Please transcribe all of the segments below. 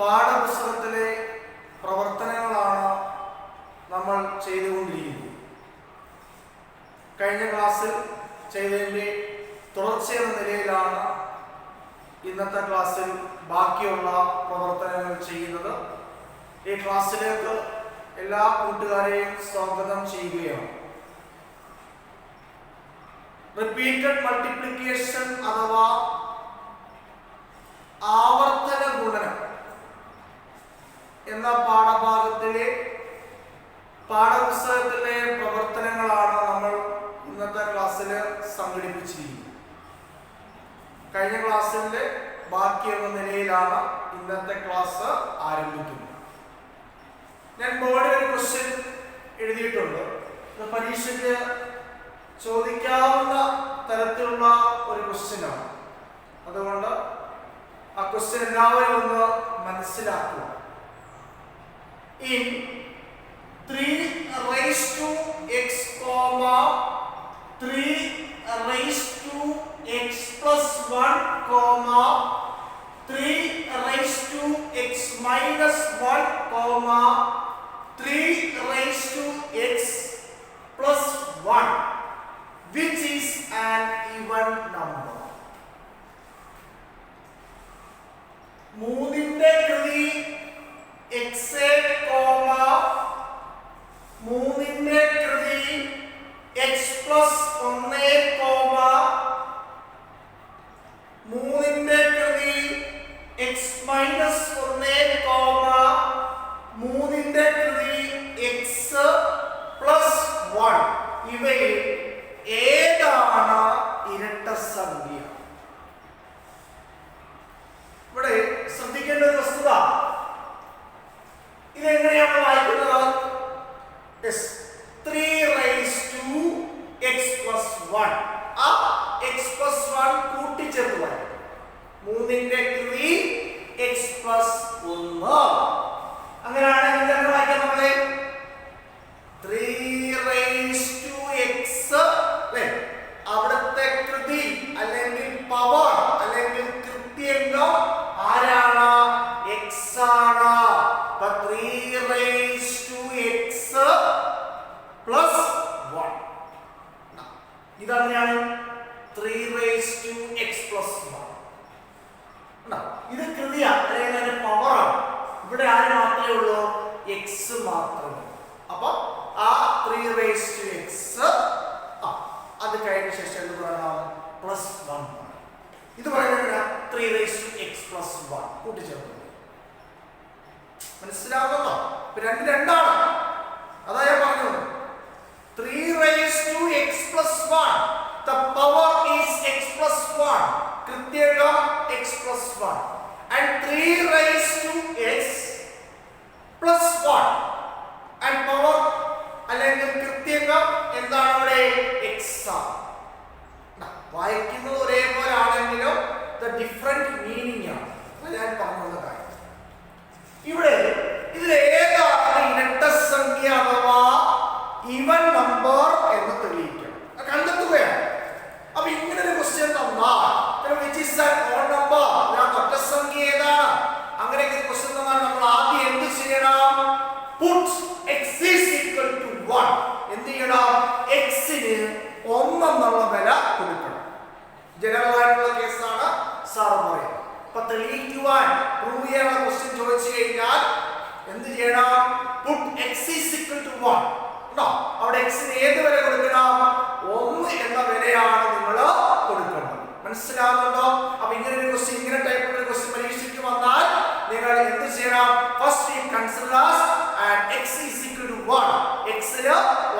പാഠപുസ്തകത്തിലെ പ്രവർത്തനങ്ങളാണ് നമ്മൾ ചെയ്തുകൊണ്ടിരിക്കുന്നത്. കഴിഞ്ഞ ക്ലാസ്സിൽ ചെയ്തതിൻ്റെ തുടർച്ചയെന്ന നിലയിലാണ് ഇന്നത്തെ ക്ലാസ്സിൽ ബാക്കിയുള്ള പ്രവർത്തനങ്ങൾ ചെയ്യുന്നത്. ഈ ക്ലാസ്സിലേക്ക് എല്ലാ കൂട്ടുകാരെയും സ്വാഗതം ചെയ്യുകയാണ്. റിപ്പീറ്റഡ് മൾട്ടിപ്ലിക്കേഷൻ അഥവാ ആവർത്തന ഗുണനം എന്ന പാഠഭാഗത്തിലെ പാഠപുസ്തകത്തിലെ പ്രവർത്തനങ്ങളാണ് നമ്മൾ ഇന്നത്തെ ക്ലാസ്സിൽ സംഘടിപ്പിച്ചിരിക്കുന്നത്. കഴിഞ്ഞ ക്ലാസ്സിന്റെ ബാക്കി എന്ന നിലയിലാണ് ഇന്നത്തെ ക്ലാസ് ആരംഭിക്കുന്നത്. ഞാൻ ബോർഡിൽ ഒരു ക്വസ്റ്റ്യൻ എഴുതിയിട്ടുണ്ട്. പരീക്ഷയ്ക്ക് ചോദിക്കാവുന്ന തരത്തിലുള്ള ഒരു ക്വസ്റ്റ്യനാണ്. അതുകൊണ്ട് ആ ക്വസ്റ്റ്യൻ എല്ലാവരും ഒന്ന് മനസ്സിലാക്കുക. In 3 raised to x, 3 raised to x plus 1, 3 raised to x minus 1, 3 raised to x plus 1, which is an even number. മൂന്നിന്റെ കൃതി x, മൂന്നിന്റെ കൃതി x plus 1, മൂന്നിന്റെ കൃതി x minus 1, മൂന്നിന്റെ കൃതി x plus 1. ഇവയിൽ ഏതാണ് ഇരട്ട സംഖ്യ? ഇവിടെ ശ്രദ്ധിക്കേണ്ട ഒരു വസ്തുത, ഇതെങ്ങനെയാണ് വായിക്കുന്നത്? 3 raised to x plus 1. ആ x plus 1 കൂട്ടിച്ചേർത്ത് വായിക്കും. മൂന്നിന്റെ കൃതി x plus 1. അങ്ങനെയാണെങ്കിൽ എന്താണ് വായിക്കാൻ നമ്മളെ? 3 raised to x, അല്ലേ? അവിടുത്തെ കൃതി അല്ലെങ്കിൽ പവർ അല്ലെങ്കിൽ കൃത്യംഗം ആരാണ്? x ആണ്. അപ്പൊ 3 raised to x plus 1. ഇതങ്ങനെയാണ് 3 raised to x plus 1. ഇത് കൃതിയാണ് അല്ലെങ്കിൽ അതിന്റെ പവറാണ്. ഇവിടെ ആര് മാത്രമേ ഉള്ളൂ? x മാത്രമേ. അപ്പൊ ആ 3 raised to x അത് കഴിഞ്ഞ ശേഷം എന്ത് പറയണം? പ്ലസ് 1. ഇത് പറയുന്നത് 3 raised to x plus 1 കൂട്ടിച്ചേർത്ത്. മനസ്സിലാകുന്നോ? രണ്ടാണ്. അതാ ഞാൻ പറഞ്ഞത്. 3 raised to x plus 1. The power is x plus 1. കൃത്യംഗം x plus 1. And 3 raised to x plus 1. And power അല്ലെങ്കിൽ കൃത്യംഗം എന്താണ് അവിടെ? x ആണ്. വായിക്കുന്നത് ഒരേപോലെ ആണെങ്കിലും ഡിഫറെന്റ് മീനിങ് ആണ്. ഞാൻ പറഞ്ഞുള്ള കാര്യം ഇവിടെ ഇതിലേതാണ് ഇരട്ട സംഖ്യ അഥവാ ഈവൻ നമ്പർ എന്ന് തെളിയിക്കണം, കണ്ടെത്തുകയാണ്. അപ്പൊ ഇങ്ങനെ ഒരു ക്വസ്റ്റ്യൻ തന്നാൽ which is an odd number, ഒറ്റ സംഖ്യ ഏതാണ്? അങ്ങനെ ഒരു ക്വസ്റ്റ്യൻ തന്നാൽ നമ്മൾ ആദ്യം എന്ത് ചെയ്യണം? put x is equal to 1. എന്ത് ചെയ്യണം? x ന് 1 എന്നുള്ള വില കൊടുക്കണം. ജനറൽ ആയിട്ടുള്ള കേസാണ് സാർ പറയുന്നത്. അപ്പൊ തെളിയിക്കുവാൻ പ്രൂവ് ചെയ്യാനുള്ള ക്വസ്റ്റ്യൻ ചോദിച്ചു കഴിഞ്ഞാൽ എന്ത് ചെയ്യണം? put x is equal to 1. അവിടെ x ന് ഏത് വില കൊടുക്കണം? 1 എന്ന വിലയാണ് നിങ്ങൾ കൊടുക്കേണ്ടത്. മനസ്സിലാവുന്നുണ്ടോ? അപ്പൊ ഇങ്ങനെ ഒരു ക്വസ്റ്റ്യൻ, ഇങ്ങനെ ടൈപ്പ് ഒരു ക്വസ്റ്റ്യൻ പരീക്ഷയ്ക്ക് വന്നാൽ നിങ്ങൾ എന്ത് ചെയ്യണം? First U consider and x is equal to 1. x ന്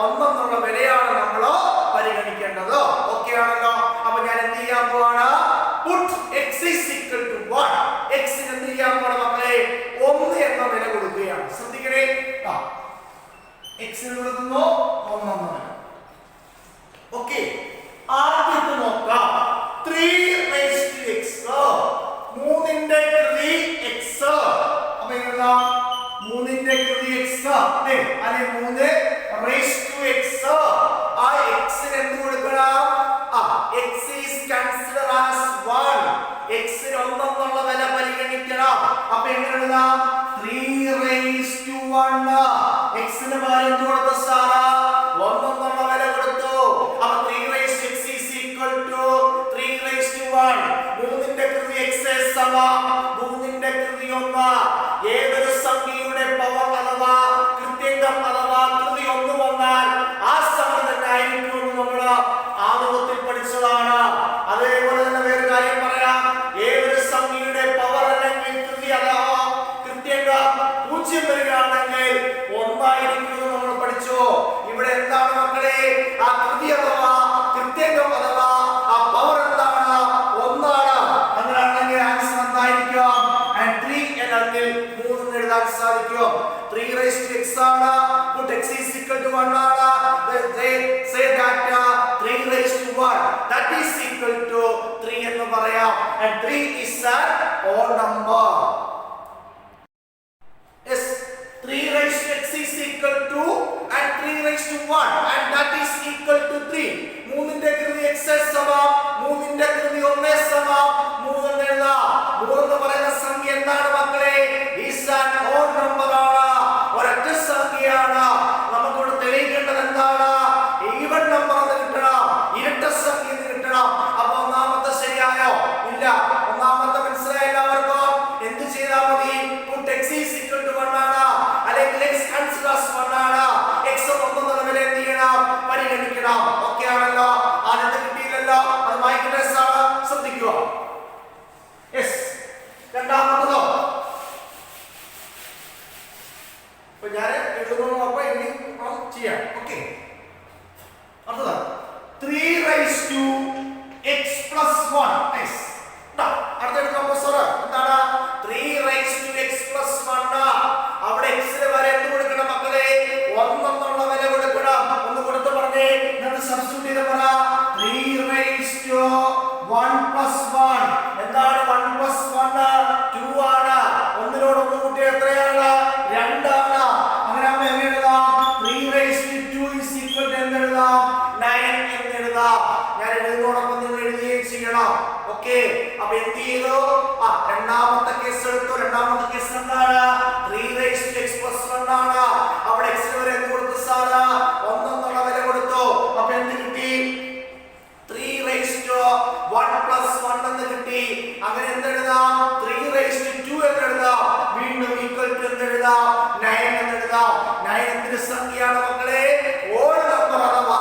1 എന്നുള്ള വിലയാണ് നമ്മൾ പരിഗണിക്കേണ്ടത്. ഓക്കേ ആണല്ലോ? അപ്പൊ ഞാൻ എന്ത് ചെയ്യാൻ പോവാണ്? put x is equal to 1. x ന് എന്ത് ചെയ്യാൻ പോവാണ് മക്കളെ? 1 എന്ന വില കൊടുക്കുകയാണ്. ശ്രദ്ധിക്കണേ. x ന് കൊടുക്കുന്നു 1 എന്ന വില. ഓക്കേ, ആദ്യത്തെ നോക്കാം. 3 raised to x. മൂന്നിന്റെ കൃതി x. അപ്പൊ ഇതാ മൂന്നിന്റെ കൃതി x അല്ലേ? അല്ലെ 3 raised to x. ആ x ന് എന്ത് കൊടുക്കണം? x is considered as 1. x ന് 1 എന്നുള്ള വില പരിഗണിക്കണം. അപ്പോൾ എങ്ങനെ എഴുതാം? 3:1. x ന് പകരം എന്ത് കൊടുത്തു സാറാ? 1 എന്നുള്ള വില കൊടുത്തു. അപ്പോൾ 3x is equal to 3:1. 3ന്റെ കൃതി x സമം 3ന്റെ കൃതി 1. ഏതൊരു സംഖ്യയുടെ പവർ അഥവാ കൃത്യംഗം അഥവാ കൃതി 1 വന്നാൽ ആ സംഖ്യ തന്നെ ആയിരിക്കും എന്ന് നമ്മൾ ആമുഖത്തിൽ പഠിച്ചതാണ്. അതേപോലെ തന്നെ വേറെ കാര്യം പറയാം. ഏതൊരു സംഖ്യയുടെ പവർ അല്ലെങ്കിൽ കൃതി അഥവാ കൃത്യംഗം 0 വരികയാണെങ്കിൽ 1 ആയിരിക്കും എന്ന് നമ്മൾ പഠിച്ചു. ഇവിടെ എന്താണ് മക്കളെ? ആ കൃതി അഥവാ കൃത്യംഗം അഥവാ ആ പവർ എന്താണ്? 1 ആണ്. അങ്ങനെയാണെങ്കിൽ ആൻസർ എന്തായിരിക്കും? and 3 അല്ലെങ്കിൽ 3 എന്ന് എഴുതാൻ സാധിക്കും. 3:x ആണ്. put x is equal to 1 ആണ്. say that 3:1 that is equal to 3 എന്ന് പറയാം. and 3 is an odd number. yes, 3:x is equal to and 3:1 and that is equal to 3. 3ന്റെ കൃതി x സമം 3ന്റെ കൃതി 1 സമം 3 എന്ന് എഴുതാം. 3 എന്ന് പറയുന്ന സംഖ്യ എന്താണ് മക്കളെ? is an odd number ആണ്. ഒരൊറ്റ സംഖ്യയാണ്. നമുക്കിവിടെ തെളിയിക്കേണ്ടത് എന്താണ്? ഈവൻ നമ്പർ എന്ന് കിട്ടണം, ഇരട്ട സംഖ്യ എന്ന് കിട്ടണം. അപ്പോൾ ഒന്നാമത്തെ ശരിയായോ? ഇല്ല. ഒന്നാമത്തെ മനസ്സിലായ എല്ലാവർക്കും? എന്ത് ചെയ്താൽ മതി? put x is equal to 1 ആണ്, അല്ലെങ്കിൽ x considers 1 ആണ്. x 1 എന്നുള്ള വില എന്ത് ചെയ്യണം? പരിഗണിക്കണം. ഓക്കേ ആണല്ലോ? ആദ്യത്തെ കിട്ടിയില്ലല്ലോ, അത് വായിക്കേണ്ട സാറ് ശ്രദ്ധിക്കുക. യെസ്, രണ്ടാമത്തതോ? അപ്പോൾ ഞാൻ എഴുതുന്നതോടൊപ്പം ഇനി ചെയ്യാം. ഓക്കേ, അടുത്തത് 3:x + 1. യെസ്, അടുത്ത എടുക്കാം സാർ. എന്താണ് 3:x + 1? അവിടെ x ന് വരെ എന്ത് കൊടുക്കണം മക്കളെ? 1 എന്നുള്ള വില കൊടുക്കണം. ഒന്ന് കൊടുത്തു പറഞ്ഞേ. എന്നിട്ട് സബ്സ്റ്റിറ്റ്യൂട്ട് ചെയ്ത് പറ 3:1 + 1. എന്താണ് 1 + 1? 2 ആണ്. ഒന്നിനോട് ഒന്ന് കൂട്ടിയാൽ എത്രയാണ്? 2 ആണ്. അങ്ങനെ ആവുമ്പോൾ എങ്ങനെ എഴുതാം? 3:2 is equal to എന്ന് എഴുതാം? 9 എന്ന് എഴുതാം. ഞാൻ എഴുതുന്നതോടൊപ്പം നിങ്ങൾ എഴുതുകയും ചെയ്യണം. ഓക്കേ, അപ്പോൾ എന്ത് ചെയ്തു? രണ്ടാമത്തെ കേസ് എടുത്തു. രണ്ടാമത്തെ കേസ് എന്താണ്? 3:x + 1 ആണ്. അവിടെ x ന് വരെ എന്ത് കൊടുത്തു സാറാ? 1 എന്നുള്ള വില കൊടുത്തു. അപ്പോൾ എന്ത് കിട്ടി? 3:1 + 1 എന്ന് കിട്ടി. അങ്ങനെ എന്ത് എഴുതാം? 3:2 എന്ന് എഴുതാം. വീണ്ടും ഈക്വൽ ടു എന്ന് എഴുതാം? 9 എന്ന് എഴുതാം. 9 എന്തൊരു സംഖ്യയാണ് മക്കളെ? ഓഡ് നമ്പർ അഥവാ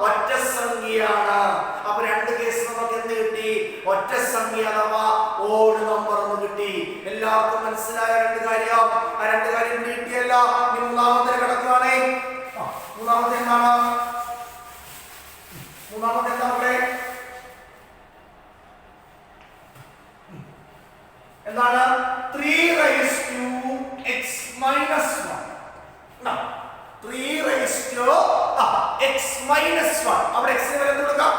ഒറ്റ സംഖ്യയാണ്. അപ്പോൾ രണ്ട് കേസ് നമുക്ക് എന്ത് കിട്ടി? ഒറ്റ സംഖ്യ അഥവാ ഓഡ് നമ്പർ എന്ന് കിട്ടി. എല്ലാവർക്കും മനസ്സിലായ രണ്ട് കാര്യം? ആ രണ്ട് കാര്യം കിട്ടിയല്ലോ. ഇനി മൂന്നാമത്തെ കിടക്കുകയാണേ. മൂന്നാമത്തെ എന്താണ്? മൂന്നാമത്തെ എന്താ മക്കളെ? എന്താണ്? 3:x - 1. 3:x - 1. അവിടെ x ന് വില എന്ത് കൊടുക്കാം?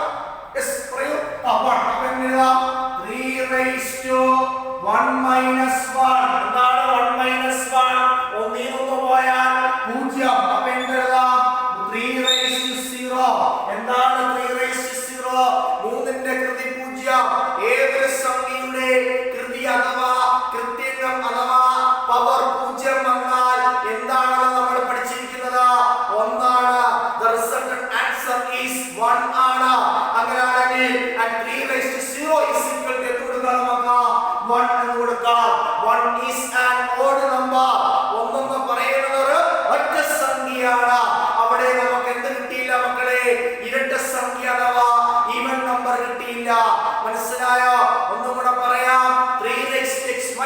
yes, പറയൂ. 1. അപ്പോൾ എങ്ങനെ എഴുതാം? 3:1 - 1. എന്താണ് 1 - 1? ഒന്നിൽ നിന്ന് പോയാൽ 0. അപ്പോൾ എന്ത് എഴുതാം? 3:0. എന്താണ് 3:0? 3ന്റെ കൃതി 0. ഏതൊരു സംഖ്യയുടെ കൃതി അഥവാ കൃത്യംഗം അഥവാ പവർ 0 വന്നാൽ എന്താണെന്ന് നമ്മൾ പഠിച്ചിരിക്കുന്നത്? 1 ആണ്. the resultant answer is 1 ആണ്. അങ്ങനെയാണെങ്കിൽ 3:0 is equal to എന്ത് കൊടുക്കാം നമുക്ക്? 1 എന്ന് കൊടുക്കാം. 1 is an odd number. 1 എന്ന് പറയുന്നത് ഒറ്റ സംഖ്യയാണ്. അവിടെ നമുക്ക് എന്ത് കിട്ടിയില്ല മക്കളെ? ഇരട്ട സംഖ്യ അഥവാ ഈവൻ നമ്പർ കിട്ടിയില്ല. മനസ്സിലായോ? ഒന്നും കൂടെ പറയാം. 3:x -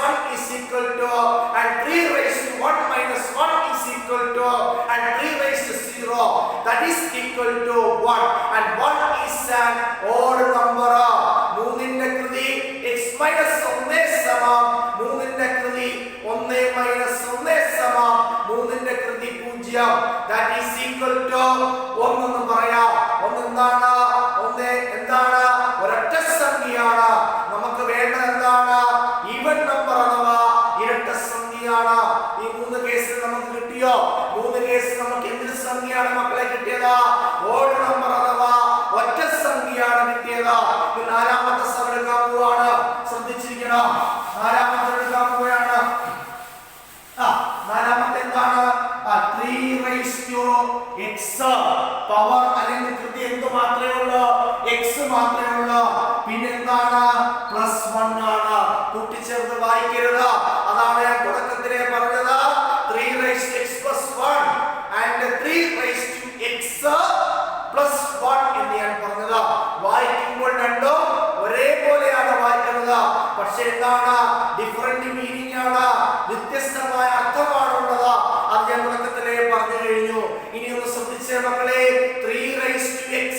1 is equal to and 3:1 - 1 is equal to and 3:0 that is equal to 1 and 1 is an odd number. 3ന്റെ കൃതി x - 1 സമം 3ന്റെ കൃതി 1 - 1 സമം 3ന്റെ കൃതി 0 that is equal to 1 എന്ന് പറയാം. 1 എന്താണ്? 1 എന്താണ്? ഒരൊറ്റ സംഖ്യയാണ്. നമുക്ക് വേണ്ടത് എന്താണ്? ഈവൻ നമ്പർ അഥവാ ഇരട്ട സംഖ്യയാണ്. ഈ 3 കേസിൽ നമുക്ക് കിട്ടിയോ? 3 കേസിൽ നമുക്ക് എന്തൊരു സംഖ്യയാണ് മക്കളെ കിട്ടിയത്? ഓഡ് നമ്പർ അഥവാ ഒറ്റ സംഖ്യയാണ് കിട്ടിയത്. നാലാമത്തെ സർ എടുക്കാൻ പോവാണ്. 0 x പവർ അല്ലെങ്കിൽ കൃതി എന്ത് മാത്രമേ ഉള്ളൂ x മാത്രമേ ഉള്ളൂ പിന്നെ എന്താണ് +1 ആണ് കൂട്ടിച്ചേർത്ത് വായിക്കരുത് അതാണ് ഞാൻ തുടക്കത്തിലേ പറഞ്ഞത് 3 raised to x plus 1 and 3 raised to x plus 1 എന്ന് ഞാൻ പറഞ്ഞത് വായിക്കുമ്പോൾ രണ്ടും ഒരേപോലെയാണ് വായിക്കുന്നത് പക്ഷേ എന്താണ് ഡിഫറന്റ് മീനിങ് ആണ് വ്യത്യസ്തമായ അർത്ഥമാണുള്ളത് അത് ഞാൻ തുടക്കത്തിലേ പറഞ്ഞു കഴിഞ്ഞു ഇനി ഒന്ന് ശ്രദ്ധിച്ചേ മക്കളെ 3 raised to x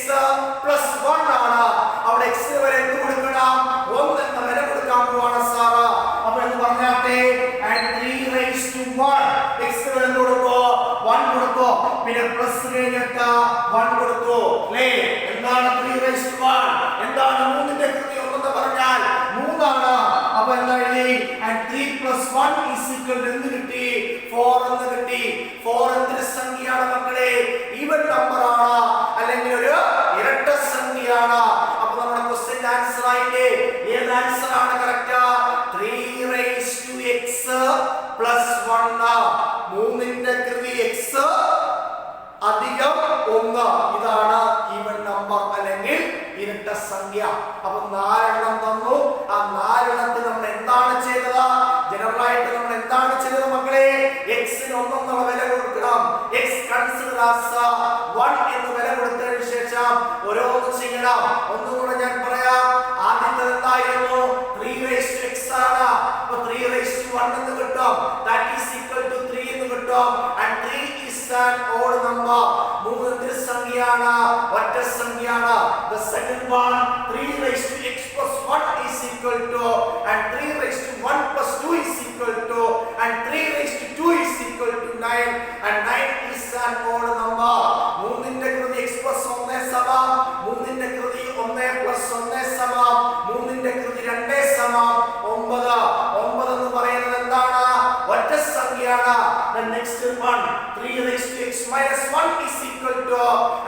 plus 1 ആണ് അവിടെ x വരെ എന്ത് കൊടുക്കണം 1 എന്ന വില കൊടുക്കാൻ പോവാണ് സാറ് അപ്പോൾ എന്ന് പറഞ്ഞാട്ടെ and 3 raised to 1 x വരെ കൊടുക്കോ 1 കൊടുക്കോ പിന്നെ പ്ലസ് കഴിഞ്ഞിട്ട് 1 കൊടുക്കോ അല്ലേ എന്താണ് 3 raised to 1 എന്താണ് 3 ന്റെ കൃതി എന്ന് പറഞ്ഞാൽ 3 ആണ് അപ്പോൾ എന്താ എഴുതി and 3 plus 1 is equal to എന്ത് കിട്ടി 4 എന്ന് കിട്ടി 4 എന്തൊരു സംഖ്യയാണ് മക്കളെ ഈവൻ നമ്പർ ആണ് അല്ലെങ്കിൽ ഒരു ഇരട്ട സംഖ്യയാണ് അപ്പോൾ നമ്മുടെ ക്വസ്റ്റ്യൻ ആൻസർ ആയില്ലേ ഏത് ആൻസർ ആണ് correct 3 raised to x plus 1 3 ന്റെ കൃതി x അധികം 1 ഇതാണ് ഈവൻ നമ്പർ അല്ലെങ്കിൽ ഇരട്ട സംഖ്യ അപ്പോൾ 4 എണ്ണം തന്നു ആ 4 എണ്ണത്തിൽ നമ്മൾ എന്താണ് ചെയ്തത് ജനറൽ ആയിട്ട് നമ്മൾ എന്താണ് ചെയ്തത് മക്കളെ x ന് 1 എന്നുള്ള വില കൊടുക്കണം x കൺസിഡർ ആസ് 1 എന്ന് വില കൊടുത്തതിന് ശേഷം ഓരോന്ന് ചെയ്യണം ഒന്നുകൂടെ ഞാൻ പറയാം ആദ്യത്തെ എന്തായിരുന്നു 3 raised to x ആണ് അപ്പോൾ 3 raised to 1 എന്ന് കിട്ടും that is equal to 3 എന്ന് കിട്ടും and 3 is an odd number 3 എന്തൊരു സംഖ്യയാണ് ഒറ്റ സംഖ്യയാണ് the second one 3 raised to x plus 1 is equal to and 3 raised to 1 plus 2 is equal to and 3 raised to 2 is equal to 9 and 9 is an odd number 3 ന്റെ കൃതി x plus 1 സമം 3 ന്റെ കൃതി 1 plus 1 സമം 3 ന്റെ കൃതി 2 സമം 9 9 എന്ന് പറയുന്നത് എന്താണ് ഒറ്റ സംഖ്യയാണ് the next one 3 raised to x minus 1 is equal to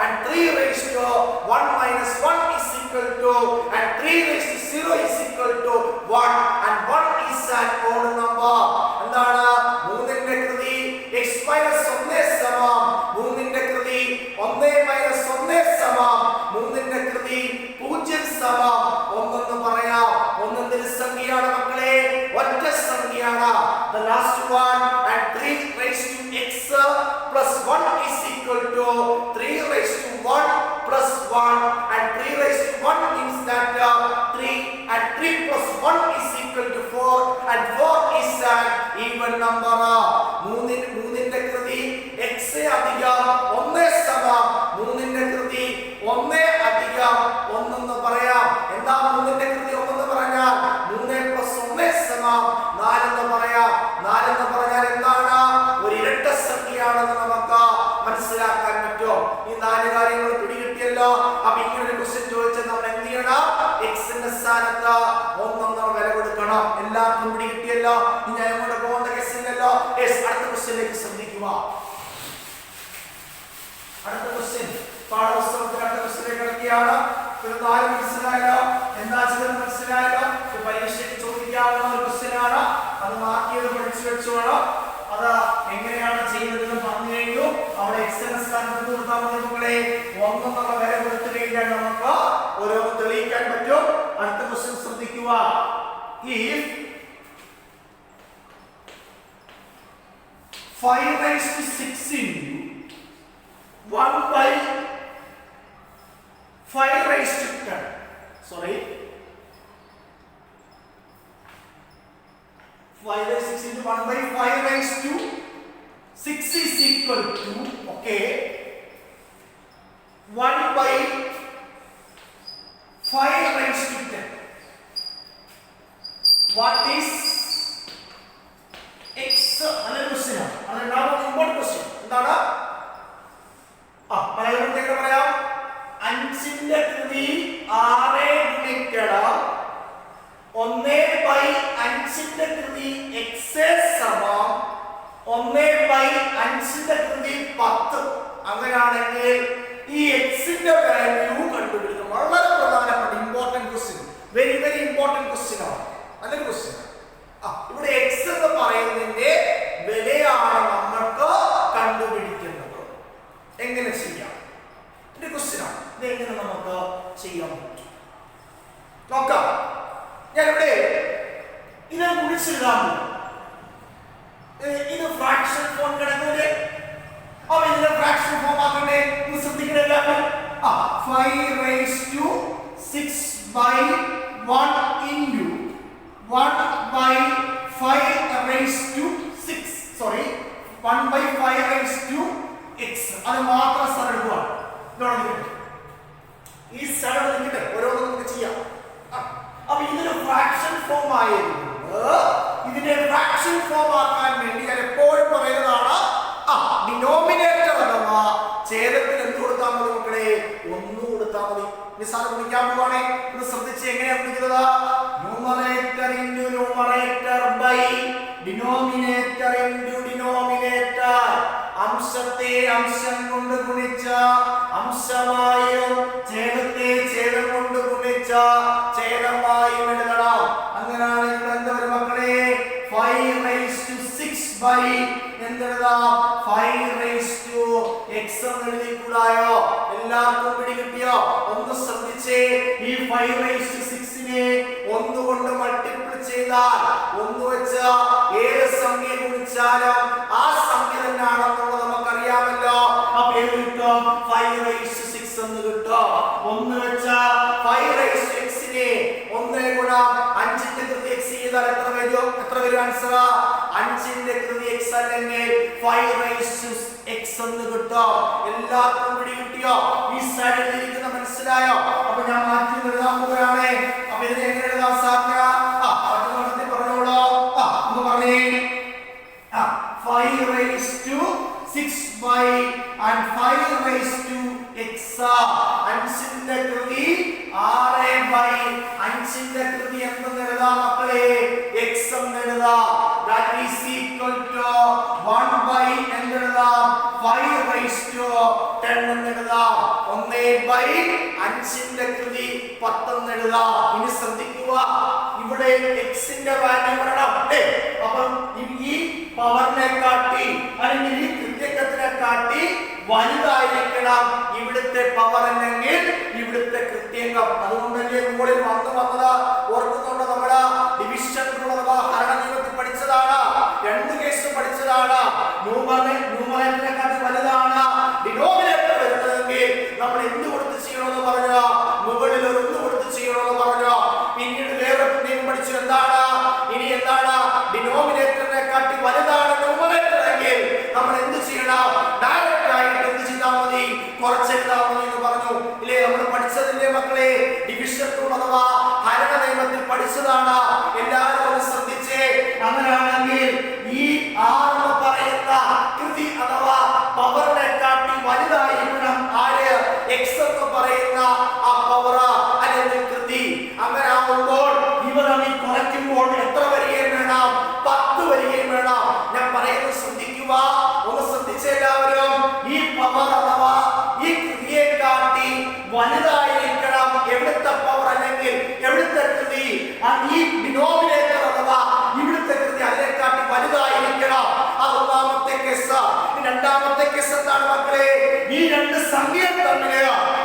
and 3 raised to 1 minus 1 is equal to and 3 raised to 0 is equal to 1 and 1 is an odd number എന്താണ് 3 ന്റെ കൃതി x minus 1 സമം 3 ന്റെ കൃതി 1 minus 1 സമം 3 ന്റെ കൃതി 0 സമം 1 എന്ന് പറയാം 1 എന്തൊരു സംഖ്യയാണ് മക്കളെ ഒറ്റ സംഖ്യയാണ് the last one and 3 raised to x plus 1 is equal to 3 raised to 1 plus 1 and 3 raised to 1 means that 3 and 3 plus 1 is equal to 4 and 4 is an even number 3 ന്റെ കൃതി x അധികം 1 സമം 3 ന്റെ കൃതി 1 അധികം 1 എന്ന് പറയാം എന്താ 3 ന്റെ കൃതി 1 എന്ന് പറഞ്ഞാൽ 3 plus 1 സമം 4 എന്ന് പറയാം 4 എന്ന് പറഞ്ഞാൽ എന്താണ് ഒരു ഇരട്ട സംഖ്യയാണെന്ന് നമുക്ക് മനസ്സിലാക്കാൻ പറ്റും ഈ 4 കാര്യങ്ങൾ പിടികിട്ടിയല്ലോ അപ്പോൾ ഇങ്ങനെ ഒരു ക്വസ്റ്റ്യൻ ചോദിച്ചാൽ നമ്മൾ എന്ത് ചെയ്യണം x ന്റെ സ്ഥാനത്ത് 1 എന്ന വില കൊടുക്കണം എല്ലാവർക്കും പിടികിട്ടിയല്ലോ ഇനി ഞാൻ അങ്ങോട്ട് പോകേണ്ട കേസില്ലല്ലോ അടുത്ത ക്വസ്റ്റ്യനിലേക്ക് ശ്രദ്ധിക്കുക അടുത്ത ക്വസ്റ്റ്യൻ പാഠപുസ്തകത്തിൽ അടുത്ത ക്വസ്റ്റ്യനിലേക്ക് കിടക്കുകയാണ് ഒരു 4 മനസ്സിലായല്ലോ എന്താ ചെയ്തത് മനസ്സിലായല്ലോ പരീക്ഷയ്ക്ക് ചോദിക്കാവുന്ന ഒരു ക്വസ്റ്റ്യൻ ആണ് അത് മാർക്ക് ചെയ്ത് പഠിച്ചു വെച്ചോളാം അത് എങ്ങനെയാണ് ചെയ്യുന്നതെന്ന് പറഞ്ഞു കഴിഞ്ഞു അവിടെ x എന്ന സ്ഥാനത്ത് കൊടുത്താൽ മതി മക്കളെ 1 എന്നുള്ള വില കൊടുത്തു കഴിഞ്ഞാൽ നമുക്ക് ഓരോന്ന് തെളിയിക്കാൻ പറ്റും അടുത്ത ക്വസ്റ്റ്യൻ ശ്രദ്ധിക്കുക if 5 raised to 6 into 1 by 5 raised to 10 sorry 5 raised to 6 into 1 by 5 raised to 6 is equal to okay 1 by 5 raised to 10 what is x another question ആണ് now important question എന്താണ് മലയാളത്തിൽ പറയാം 5 ന്റെ കൃതി 6 ഗുണിക്കണം 1 by 5 ന്റെ കൃതി x സമം 1 by 5 ന്റെ കൃതി 10 അങ്ങനെയാണെങ്കിൽ ഈ x ന്റെ വാല്യൂ കണ്ടുപിടിക്കണം വളരെ പ്രധാനപ്പെട്ട important question very very important question ആണ് നല്ലൊരു ക്വസ്റ്റ്യൻ ഇവിടെ x എന്ന് പറയുന്നതിന്റെ വിലയാണ് നമ്മൾക്ക് കണ്ടുപിടിക്കുന്നത് ഇത് ഫ്രാക്ഷൻ ഫോം കിടക്കൂലേ? അപ്പൊ ഇതിന്റെ ഫ്രാക്ഷൻ ഫോം ആക്കണ്ടേ? ഇത് ശ്രദ്ധിക്കണേ എല്ലാവരും. 5 raised to 6 by 1 into 1 by 5 raised to 6. Sorry, 1 by 5 raised to x. അത് മാത്രം സ്ഥലം എടുക്കുക. ഈ സ്ഥലം എടുത്തിട്ട് ഓരോന്നും നമുക്ക് ചെയ്യാം. അപ്പൊ ഇതിന് ഫ്രാക്ഷൻ ഫോം ആയിരുന്നു. ഇതിനെ ഫ്രാക്ഷൻ ഫോം ആക്കാൻ വേണ്ടി ഞാൻ എപ്പോഴും പറയുന്നതാണ്, ഡിനോമിനേറ്റർ അഥവാ ഛേദത്തിന് എന്ത് കൊടുത്താൽ മതി മക്കളെ? 1 കൊടുത്താൽ മതി. നിസ്സാരം ഗുണിക്കാൻ പോവാണേ. ഇത് ശ്രദ്ധിച്ച് എങ്ങനെയാണ് ഗുണിക്കുന്നത്? Numerator into numerator by denominator into denominator. അംശത്തെ അംശം കൊണ്ട് ഗുണിച്ച അംശമായും ഛേദത്തെ ഛേദം കൊണ്ട് ഗുണിച്ച ഛേദമായും എഴുതണം. അങ്ങനെയാണ് ഇവിടെ എന്താ വരും മക്കളെ? 5 raised to 6 by എന്തെഴുതാം? 5 raised to x എന്ന് എഴുതിക്കൂടായോ? എല്ലാവർക്കും പിടി കിട്ടിയോ? ഒന്ന് ശ്രദ്ധിച്ചേ. ഈ 5 raised to 6 നെ 1 കൊണ്ട് മൾട്ടിപ്ലൈ ചെയ്താൽ 1 വെച്ച് ഏത് സംഖ്യ ഗുണിച്ചാലും ആ സംഖ്യ തന്നെയാണെന്നുള്ളത് നമുക്കറിയാമല്ലോ. അപ്പൊ ഏത് കിട്ടും? 5 raised to 6 എന്ന് കിട്ടും. 1 വെച്ച 5 raised to x നെ 1 ഗുണം 5ന്റെ കൃതി x ചെയ്താൽ എത്ര വരും? എത്ര വരും ആൻസർ? 5ന്റെ കൃതി x അല്ലെങ്കിൽ 5 raised to x എന്ന് കിട്ടും. എല്ലാവർക്കും പിടി കിട്ടിയോ? ഈ സൈഡിൽ ഇരിക്കുന്ന മനസ്സിലായോ? അപ്പൊ ഞാൻ മാറ്റി എഴുതാൻ പോവുകയാണ്. അപ്പൊ ഇതിനെ എങ്ങനെ എഴുതാൻ സാധിക്കുക? പറ്റുന്ന പറഞ്ഞോളൂ. ഒന്ന് പറഞ്ഞേ. 5 raised to 6 by and 5 raised to x. 5ന്റെ കൃതി 6 by 5ന്റെ കൃതി എന്തെന്ന് എഴുതാം മക്കളെ? x എന്ന് എഴുതാം. That is equal to 1 by എന്തെഴുതാം? 5 raised to 10 എന്ന് എഴുതാം. 1 by 5ന്റെ കൃതി 10 എന്ന് എഴുതാം. ഇനി ശ്രദ്ധിക്കുക, ഇവിടെ x ന്റെ വാല്യൂ വരണം. അപ്പം ഈ പവറിനെ കാട്ടി അല്ലെങ്കിൽ ഈ കൃത്യക്കത്തിനെ കാട്ടി വലുതായിരിക്കണം ഇവിടുത്തെ പവർ അല്ലെങ്കിൽ ഇവിടുത്തെ കൃത്യങ്കം. അതുകൊണ്ടല്ലേ മുകളിൽ വന്നത് ഓർക്കുന്നുണ്ട്? നമ്മുടെ ഡിവിഷൻ അഥവാ ഹരണ നിയമത്തിൽ പഠിച്ചതാണ്. 2 കേസ് പഠിച്ചതാണ്. ന്യൂമറേറ്ററിനെക്കാട്ടി വലുതാണ് ഡിനോമിനേറ്റർ വരുന്നതെങ്കിൽ നമ്മൾ എന്ത് കൊടുത്ത് ചെയ്യണമെന്ന് പറഞ്ഞോ? മുകളിൽ ഒരു 1 കൊടുത്ത് ചെയ്യണമെന്ന് പറഞ്ഞോ. പിന്നീട് വേറെ നിയമം പഠിച്ചു. എന്താണ്? ഇനി എന്താണ്? ഡിനോമിനേറ്ററിനെ കാട്ടി വലുതാണ് ന്യൂമറേറ്റർ എങ്കിൽ നമ്മൾ എന്ത് ചെയ്യണം? ഡയറക്റ്റ് ആയിട്ട് എന്ത് ചെയ്താൽ മതി? കുറച്ചെഴുതാൽ മതി എന്ന് പറഞ്ഞു ഇല്ലേ? നമ്മൾ പഠിച്ചതിന്റെ മക്കളെ ഡിവിഷൻ റൂൾ അഥവാ ഹരണ നിയമത്തിൽ പഠിച്ചതാണ്. എല്ലാവരും ഒന്ന് ശ്രദ്ധിച്ചേ. അങ്ങനെയാണെങ്കിൽ ഈ r എന്ന് പറയുന്ന കൃതി അഥവാ പവറിനെ കാട്ടി വലുതായിരിക്കണം ആര്? x എന്ന് പറയുന്ന ആ പവർ അല്ലെങ്കിൽ കൃതി. അങ്ങനെ ആവുമ്പോൾ ഇവ തമ്മിൽ കുറയ്ക്കുമ്പോൾ എത്ര വരികയും വേണം? 10 വരികയും വേണം. ഞാൻ പറയുന്നത് ശ്രദ്ധിക്കുക, ഒന്ന് ശ്രദ്ധിച്ച എല്ലാവരും. ഈ പവർ അഥവാ ഈ കൃതിയെ കാട്ടി വലുതായിരിക്കണം എവിടുത്തെ പവർ അല്ലെങ്കിൽ എവിടുത്തെ കൃതി? ഈ ഡിനോമിനേറ്റർ അഥവാ ഇവിടുത്തെ കൃതി അതിനെക്കാട്ടി വലുതായിരിക്കണം. അത് ഒന്നാമത്തെ കേസ്. രണ്ടാമത്തെ കേസ് എന്താണ് മക്കളെ? ഈ 2 സംഖ്യ തമ്മിൽ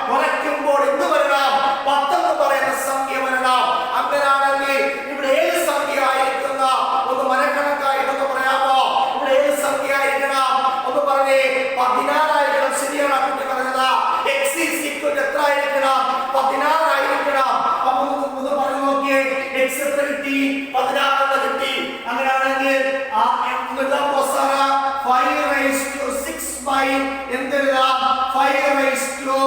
കുറയ്ക്കുമ്പോൾ എന്ത് വരണം? 10 എന്ന് പറയുന്ന സംഖ്യ വരണം. അങ്ങനെയാണെങ്കിൽ ഇവിടെ ഏത് സംഖ്യ ആയിരിക്കുന്ന ഒന്ന് മനക്കണക്കായിട്ടൊന്ന് പറയാമോ? ഇവിടെ ഏത് സംഖ്യ ആയിരിക്കണം? ഒന്ന് പറഞ്ഞേ. 16 ആയിരിക്കണം. ശരിയാണ് കുട്ടി പറഞ്ഞത്. x is equal to എത്ര ആയിരിക്കണം? 16 ആയിരിക്കണം. അപ്പൊ ഒന്ന് പറഞ്ഞു നോക്കിയേ. x എത്ര കിട്ടി? 16 എന്ന് കിട്ടി. അങ്ങനെയാണെങ്കിൽ ആ എഴുതാം പോസാറ 5 raised to 6 by എന്തെഴുതാം? 5 raised to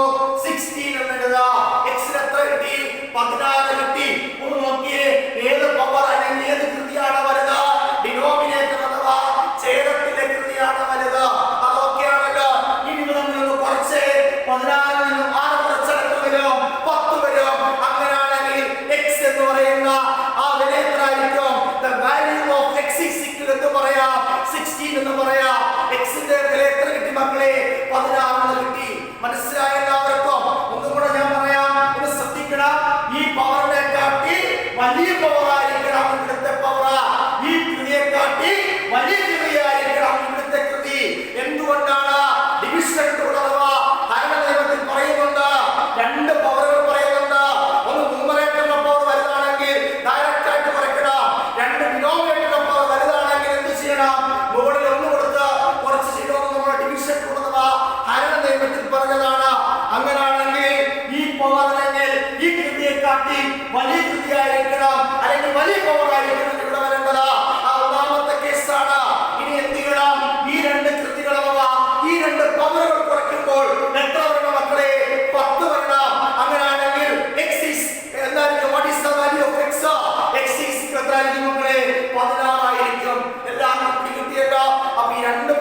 16 എന്ന് എഴുതാം. x എത്ര കിട്ടി? 16 കിട്ടി. ഒന്ന് നോക്കിയേ. ഏത് പവർ അല്ലെങ്കിൽ ഏത് കൃതിയാണ് വലുത്? ഡിനോമിനേറ്റർ അഥവാ ഛേദത്തിന്റെ കൃതിയാണ് വലുത്. അതൊക്കെയാണല്ലോ. ഇനി നമ്മളൊന്ന് കുറച്ച് 16 നിന്നും 6 കുറച്ചാൽ എത്ര വരും? 10 വരും. അങ്ങനെയാണെങ്കിൽ x എന്ന് പറയുന്ന ആ വില എത്ര ആയിരിക്കും? The value of x is equal എന്ന് പറയാം 16 എന്ന് പറയാം. x ന്റെ വില എത്ര കിട്ടി മക്കളെ? 16 എന്ന് കിട്ടി. മനസ്സിലായ എല്ലാവർക്കും? ഒന്നും കൂടെ ഞാൻ പറയാം, ഒന്ന് ശ്രദ്ധിക്കണം. ഈ പവറിനെ കാട്ടി വലിയ പവർ ആയിരിക്കണം ഇവിടുത്തെ പവർ. ഈ കൃതിയെ കാട്ടി വലിയ കൃതിയായിരിക്കണം ഇവിടുത്തെ കൃതി. എന്തുകൊണ്ടാണ്? ഡിവിഷൻ റൂൾ അഥവാ ഹരണ നിയമത്തിൽ പറയുന്നുണ്ട്. 2 പവറുകൾ പറയുന്നുണ്ട്. ഒന്ന് ന്യൂമറേറ്ററിന്റെ പവർ വലുതാണെങ്കിൽ ഡയറക്റ്റ് ആയിട്ട് കുറയ്ക്കണം. 2 ഡിനോമിനേറ്ററിന്റെ പവർ വലുതാണെങ്കിൽ എന്ത് ചെയ്യണം? അങ്ങനെയാണെങ്കിൽ ഈ പവർ അല്ലെങ്കിൽ ഈ കൃതിയെ കാട്ടി വലിയ കൃതിയായിരിക്കണം, അല്ലെങ്കിൽ വലിയ പവർ ആയിരിക്കണം ഇവിടെ വരേണ്ടത്. ആ ഒന്നാമത്തെ കേസാണ്. ഇനി എന്ത് ചെയ്യണം? ഈ രണ്ട് കൃതികൾ അഥവാ ഈ രണ്ട് പവറുകൾ കുറയ്ക്കുമ്പോൾ എത്ര വരണം മക്കളെ? 10 വരണം. അങ്ങനെയാണെങ്കിൽ എക്സിസ് എന്തായിരിക്കും? What is the value of x? X is എത്രയായിരിക്കും മക്കളെ? 16 ആയിരിക്കും. എല്ലാവർക്കും കിട്ടിയല്ലോ. അപ്പൊ ഈ രണ്ട്